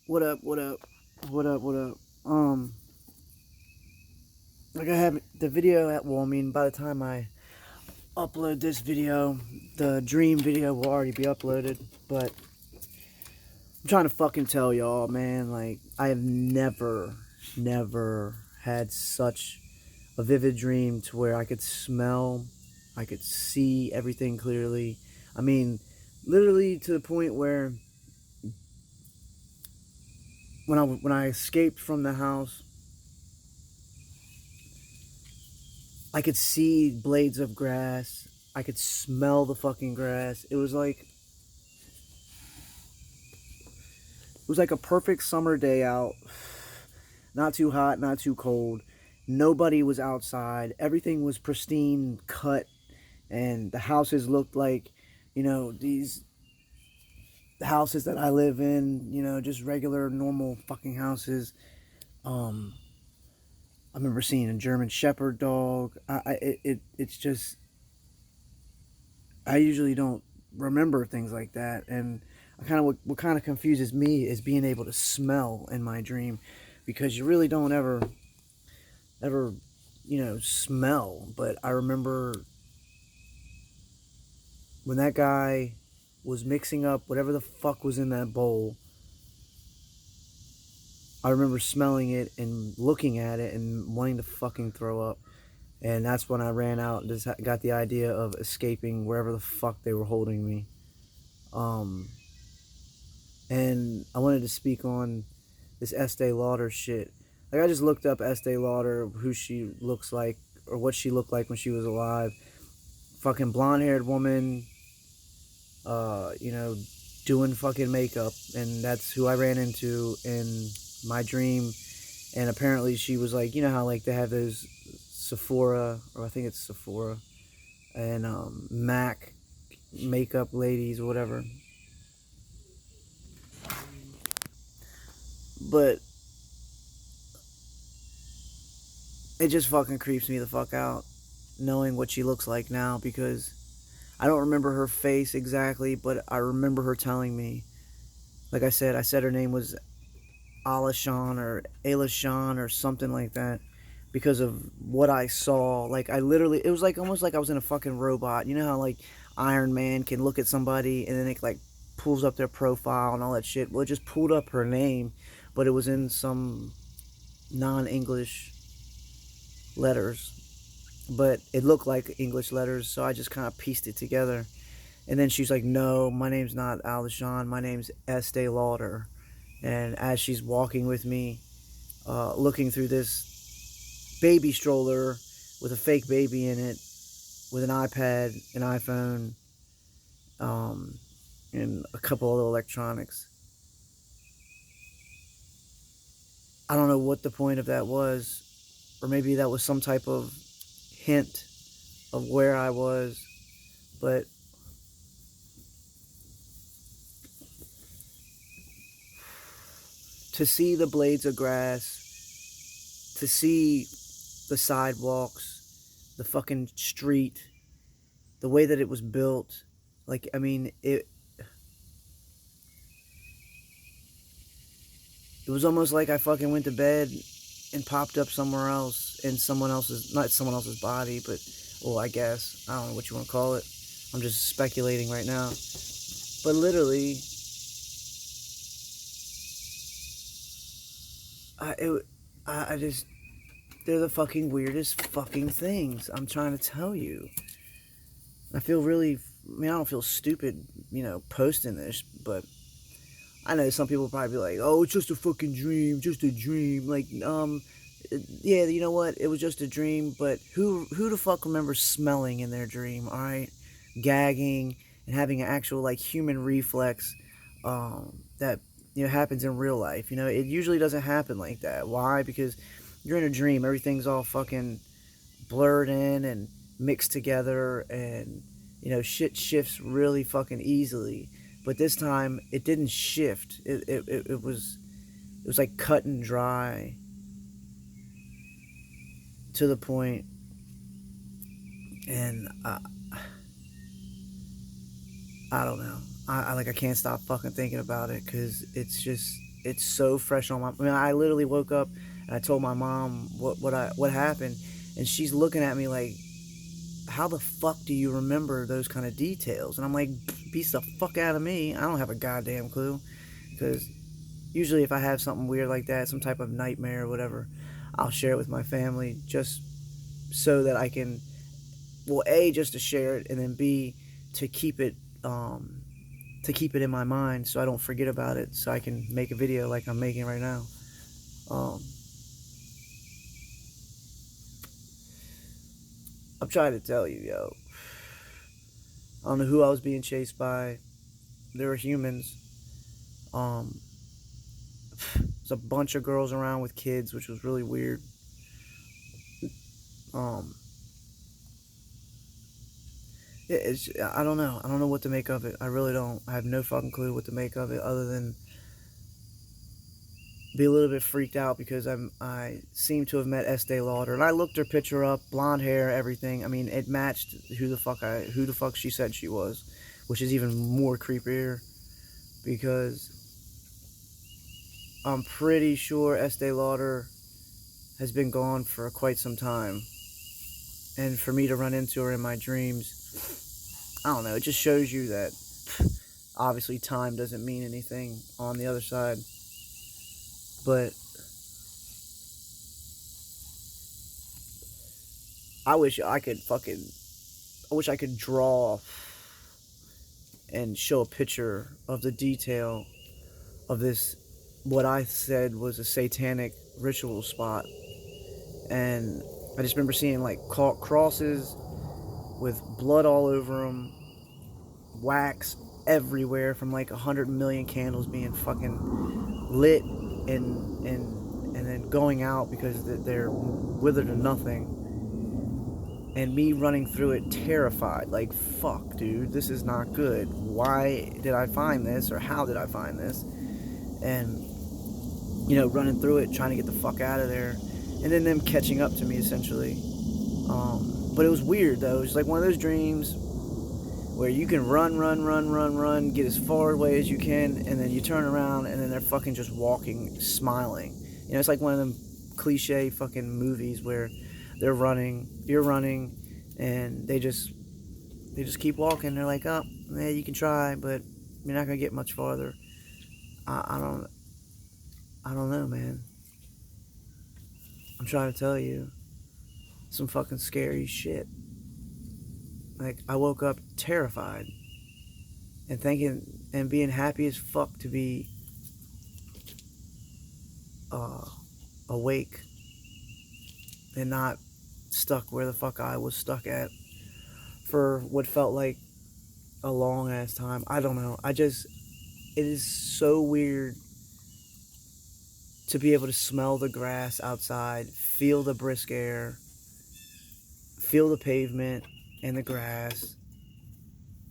What up? What up? What up? What up? Like I have the video at. Well, I mean, by the time I upload this video, the dream video will already be uploaded. But I'm trying to fucking tell y'all, man. Like I have never had such a vivid dream to where I could smell, I could see everything clearly. I mean, literally to the point where when I escaped from the house, I could see blades of grass. I could smell the fucking grass. It was like a perfect summer day out. Not too hot, not too cold. Nobody was outside. Everything was pristine, cut, and the houses looked like, these houses that I live in, just regular normal fucking houses. Um I remember seeing a German Shepherd dog. It's just I usually don't remember things like that, and I kind of what kind of confuses me is being able to smell in my dream, because you really don't ever smell. But I remember when that guy was mixing up whatever the fuck was in that bowl. I remember smelling it and looking at it and wanting to fucking throw up. And that's when I ran out and just got the idea of escaping wherever the fuck they were holding me. Um, and I wanted to speak on this Estee Lauder shit. Like, I just looked up Estee Lauder, who she looks like, or what she looked like when she was alive. Fucking blonde haired woman, you know, doing fucking makeup. And that's who I ran into in my dream. And apparently she was like, you know how like they have those Sephora, or I think it's Sephora, and Mac makeup ladies or whatever. But it just fucking creeps me the fuck out knowing what she looks like now, because I don't remember her face exactly, but I remember her telling me. Like I said her name was Alashan or Alashan or something like that, because of what I saw. Like I literally, it was like almost like I was in a fucking robot. You know how like Iron Man can look at somebody and then it like pulls up their profile and all that shit. Well, it just pulled up her name, but it was in some non-English letters, but it looked like English letters, so I just kind of pieced it together. And then she's like, "No, my name's not Alishan. My name's Estee Lauder." And as she's walking with me, looking through this baby stroller with a fake baby in it, with an iPad, an iPhone, um, and a couple other electronics. I don't know what the point of that was, or maybe that was some type of hint of where I was, but to see the blades of grass, to see the sidewalks, the fucking street, the way that it was built, like I mean, it was almost like I fucking went to bed and popped up somewhere else in someone else's, not someone else's body, but well, I guess I don't know what you want to call it. I'm just speculating right now, but literally, I it, I just they're the fucking weirdest fucking things. I'm trying to tell you. I feel really. I mean, I don't feel stupid, posting this, but I know some people probably be like, "Oh, it's just a fucking dream, just a dream." Like, yeah, you know what? It was just a dream, but who the fuck remembers smelling in their dream? All right, gagging and having an actual like human reflex, that happens in real life. It usually doesn't happen like that. Why? Because you're in a dream. Everything's all fucking blurred in and mixed together, and shit shifts really fucking easily. But this time it didn't shift. It was like cut and dry to the point. And I don't know. I can't stop fucking thinking about it, because it's just it's so fresh on my. I mean, I literally woke up and I told my mom what happened, and she's looking at me like, how the fuck do you remember those kind of details? And I'm like, beats the fuck out of me. I don't have a goddamn clue, because usually if I have something weird like that, some type of nightmare or whatever, I'll share it with my family just so that I can, well, A, just to share it, and then B, to keep it in my mind so I don't forget about it, so I can make a video like I'm making right now. Um, I'm trying to tell you, yo. I don't know who I was being chased by. There were humans. Um, there's a bunch of girls around with kids, which was really weird. Um, I don't know. I don't know what to make of it. I really don't. I have no fucking clue what to make of it, other than be a little bit freaked out because I seem to have met Estee Lauder, and I looked her picture up, blonde hair, everything. I mean, it matched who the fuck she said she was, which is even more creepier, because I'm pretty sure Estee Lauder has been gone for quite some time, and for me to run into her in my dreams, I don't know. It just shows you that obviously time doesn't mean anything on the other side. But I wish I could draw and show a picture of the detail of this, what I said was a satanic ritual spot. And I just remember seeing like crosses with blood all over them, wax everywhere from like 100 million candles being fucking lit and then going out because they're withered to nothing, and me running through it terrified, like, fuck, dude, this is not good. Why did I find this, or how did I find this? And running through it, trying to get the fuck out of there, and then them catching up to me essentially. But it was weird though. It was like one of those dreams where you can run, get as far away as you can, and then you turn around, and then they're fucking just walking, smiling. It's like one of them cliche fucking movies where they're running, you're running, and they just keep walking. They're like, oh, yeah, you can try, but you're not gonna get much farther. I don't know, man. I'm trying to tell you some fucking scary shit. Like, I woke up terrified and thinking and being happy as fuck to be awake and not stuck where the fuck I was stuck at for what felt like a long ass time. I don't know. It is so weird to be able to smell the grass outside, feel the brisk air, feel the pavement and the grass.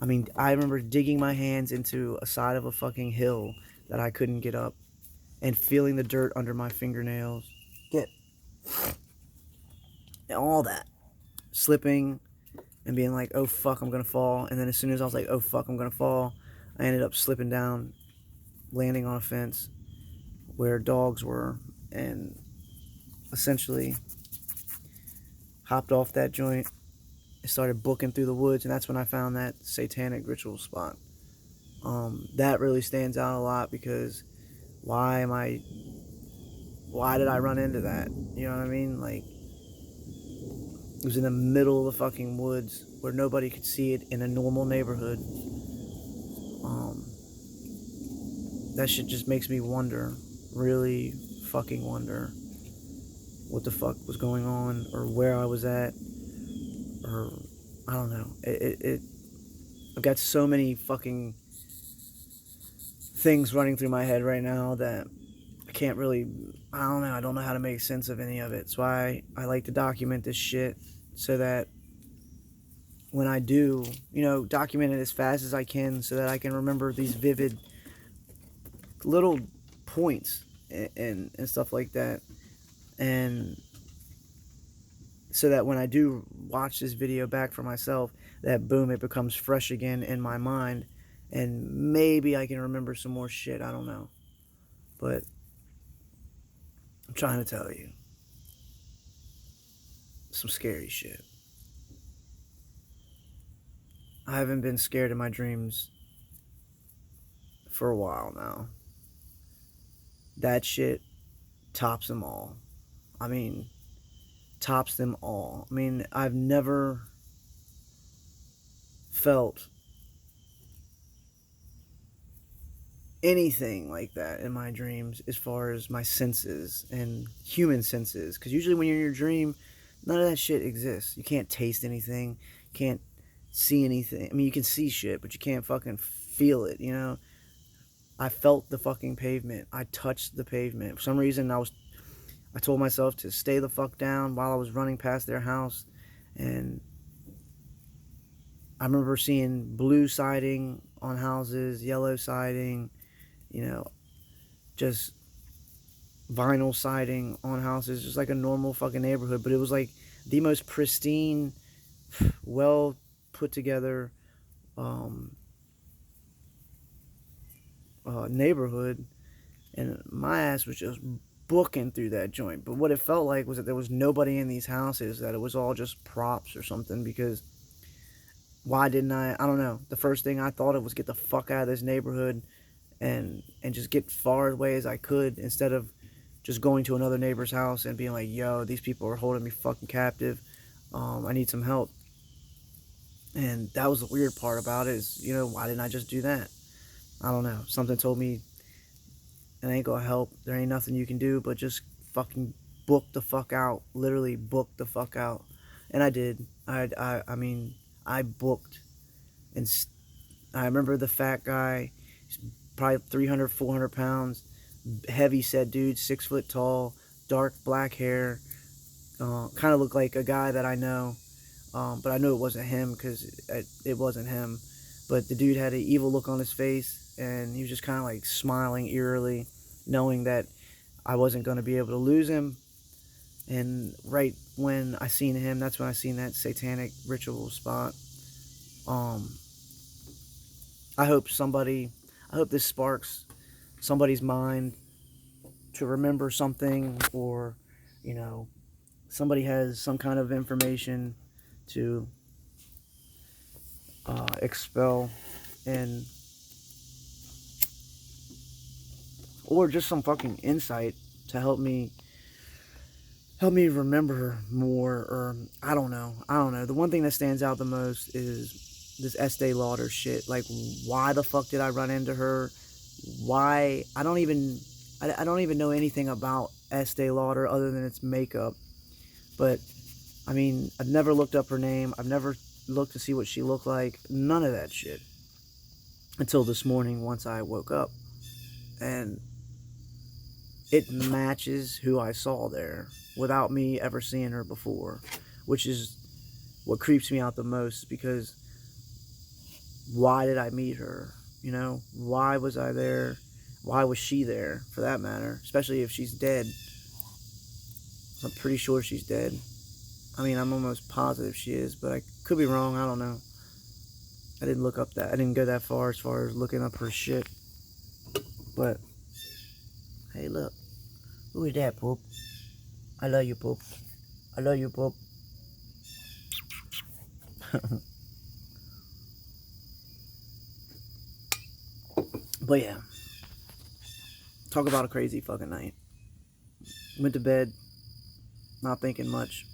I mean, I remember digging my hands into a side of a fucking hill that I couldn't get up, and feeling the dirt under my fingernails. All that. Slipping and being like, oh fuck, I'm gonna fall. And then as soon as I was like, oh fuck, I'm gonna fall, I ended up slipping down, landing on a fence where dogs were, and essentially hopped off that joint and started booking through the woods, and that's when I found that satanic ritual spot. That really stands out a lot, because why did I run into that? You know what I mean? Like, it was in the middle of the fucking woods where nobody could see it, in a normal neighborhood. That shit just makes me wonder, really fucking wonder, what the fuck was going on, or where I was at, or I don't know. I've got so many fucking things running through my head right now that I can't really, I don't know how to make sense of any of it. That's why I like to document this shit, so that when I do, document it as fast as I can, so that I can remember these vivid little points and stuff like that. And so that when I do watch this video back for myself, that boom, it becomes fresh again in my mind, and maybe I can remember some more shit. I don't know. But I'm trying to tell you some scary shit. I haven't been scared in my dreams for a while now. That shit tops them all. I mean, tops them all. I mean, I've never felt anything like that in my dreams as far as my senses and human senses. Because usually when you're in your dream, none of that shit exists. You can't taste anything, can't see anything. I mean, you can see shit, but you can't fucking feel it, you know? I felt the fucking pavement. I touched the pavement. For some reason, I told myself to stay the fuck down while I was running past their house. And I remember seeing blue siding on houses, yellow siding, you know, just vinyl siding on houses, just like a normal fucking neighborhood. But it was like the most pristine, well put together neighborhood, and my ass was just booking through that joint. But what it felt like was that there was nobody in these houses, that it was all just props or something. Because why didn't I don't know, the first thing I thought of was get the fuck out of this neighborhood and just get far away as I could, instead of just going to another neighbor's house and being like, yo, these people are holding me fucking captive, I need some help. And that was the weird part about it, is, you know, why didn't I just do that? I don't know, something told me it ain't gonna help, there ain't nothing you can do but just fucking book the fuck out, literally book the fuck out. And I did. I mean, I booked. And I remember the fat guy, probably 300, 400 pounds, heavy set dude, 6 foot tall, dark black hair, kind of looked like a guy that I know, but I knew it wasn't him because it wasn't him. But the dude had an evil look on his face, and he was just kind of like smiling eerily, knowing that I wasn't going to be able to lose him. And right when I seen him, that's when I seen that satanic ritual spot. I hope this sparks somebody's mind to remember something, or, you know, somebody has some kind of information to expel, and or just some fucking insight to help me remember more. Or I don't know. The one thing that stands out the most is this Estee Lauder shit. Like, why the fuck did I run into her? Why? I don't even know anything about Estee Lauder other than its makeup. But I mean, I've never looked up her name. I've never looked to see what she looked like. None of that shit. Until this morning, once I woke up. And it matches who I saw there without me ever seeing her before. Which is what creeps me out the most, because why did I meet her? You know, why was I there? Why was she there, for that matter? Especially if she's dead. I'm pretty sure she's dead. I mean, I'm almost positive she is, but I could be wrong. I don't know. I didn't look up that. I didn't go that far as looking up her shit. But, hey, look. Who is that, Poop? I love you, Poop. I love you, Poop. But yeah. Talk about a crazy fucking night. Went to bed, not thinking much.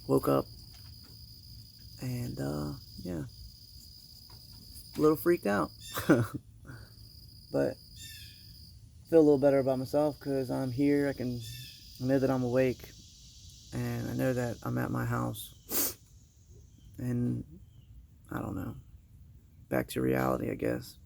Woke up, and yeah, a little freaked out. But feel a little better about myself because I'm here. I know that I'm awake, and I know that I'm at my house. And I don't know, back to reality, I guess.